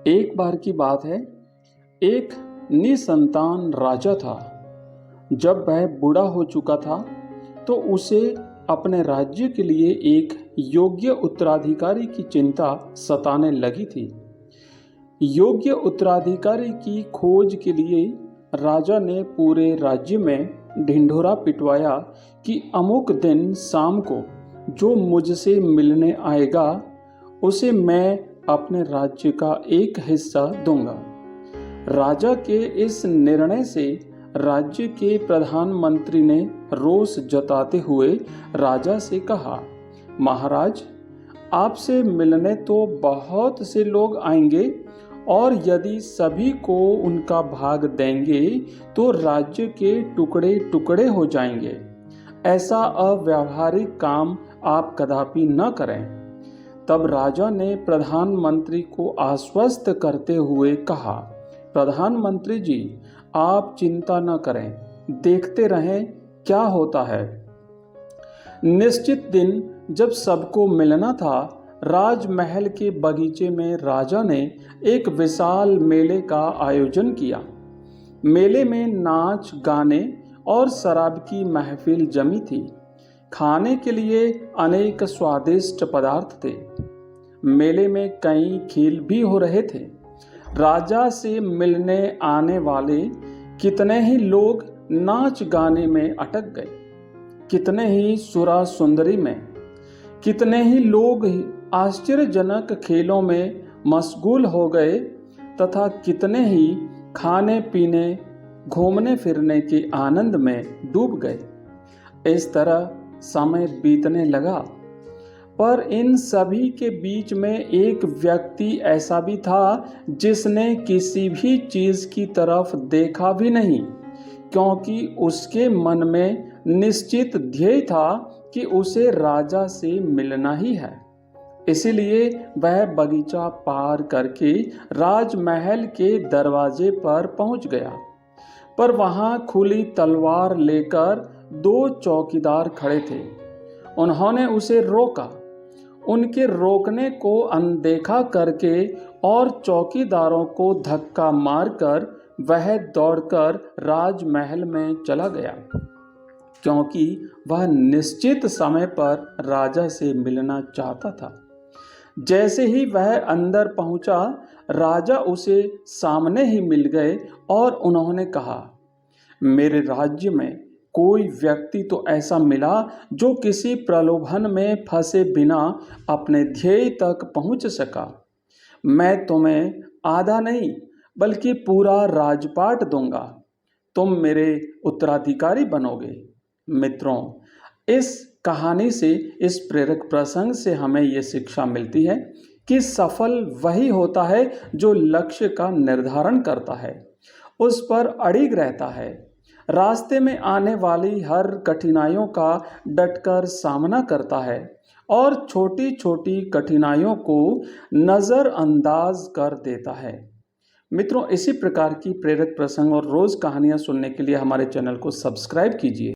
एक बार की बात है, एक निसंतान राजा था। जब वह बूढ़ा हो चुका था तो उसे अपने राज्य के लिए एक योग्य उत्तराधिकारी की चिंता सताने लगी थी। योग्य उत्तराधिकारी की खोज के लिए राजा ने पूरे राज्य में ढिंढोरा पिटवाया कि अमुक दिन शाम को जो मुझसे मिलने आएगा उसे मैं अपने राज्य का एक हिस्सा दूंगा। राजा के इस निर्णय से राज्य के प्रधानमंत्री ने रोष जताते हुए राजा से कहा, महाराज, आपसे मिलने तो बहुत से लोग आएंगे और यदि सभी को उनका भाग देंगे तो राज्य के टुकड़े टुकड़े हो जाएंगे। ऐसा अव्यावहारिक काम आप कदापि न करें। तब राजा ने प्रधानमंत्री को आश्वस्त करते हुए कहा, प्रधानमंत्री जी, आप चिंता न करें, देखते रहें क्या होता है। निश्चित दिन जब सबको मिलना था, राजमहल के बगीचे में राजा ने एक विशाल मेले का आयोजन किया। मेले में नाच, गाने और शराब की महफिल जमी थी। खाने के लिए अनेक स्वादिष्ट पदार्थ थे। मेले में कई खेल भी हो रहे थे। राजा से मिलने आने वाले कितने ही लोग नाच गाने में अटक गए, कितने ही सुरा सुंदरी में, कितने ही लोग आश्चर्यजनक खेलों में मशगूल हो गए तथा कितने ही खाने पीने, घूमने फिरने के आनंद में डूब गए। इस तरह समय बीतने लगा, पर इन सभी के बीच में एक व्यक्ति ऐसा भी था जिसने किसी भी चीज की तरफ देखा भी नहीं, क्योंकि उसके मन में निश्चित ध्येय था कि उसे राजा से मिलना ही है। इसीलिए वह बगीचा पार करके राजमहल के दरवाजे पर पहुंच गया। पर वहां खुली तलवार लेकर दो चौकीदार खड़े थे। उन्होंने उसे रोका। उनके रोकने को अनदेखा करके और चौकीदारों को धक्का मारकर वह दौड़कर राजमहल में चला गया, क्योंकि वह निश्चित समय पर राजा से मिलना चाहता था। जैसे ही वह अंदर पहुंचा, राजा उसे सामने ही मिल गए और उन्होंने कहा, मेरे राज्य में कोई व्यक्ति तो ऐसा मिला जो किसी प्रलोभन में फंसे बिना अपने ध्येय तक पहुंच सका। मैं तुम्हें आधा नहीं बल्कि पूरा राजपाट दूंगा। तुम मेरे उत्तराधिकारी बनोगे। मित्रों, इस कहानी से, इस प्रेरक प्रसंग से हमें ये शिक्षा मिलती है कि सफल वही होता है जो लक्ष्य का निर्धारण करता है, उस पर अड़िग रहता है, रास्ते में आने वाली हर कठिनाइयों का डटकर सामना करता है और छोटी छोटी कठिनाइयों को नज़रअंदाज कर देता है। मित्रों, इसी प्रकार की प्रेरक प्रसंग और रोज़ कहानियाँ सुनने के लिए हमारे चैनल को सब्सक्राइब कीजिए।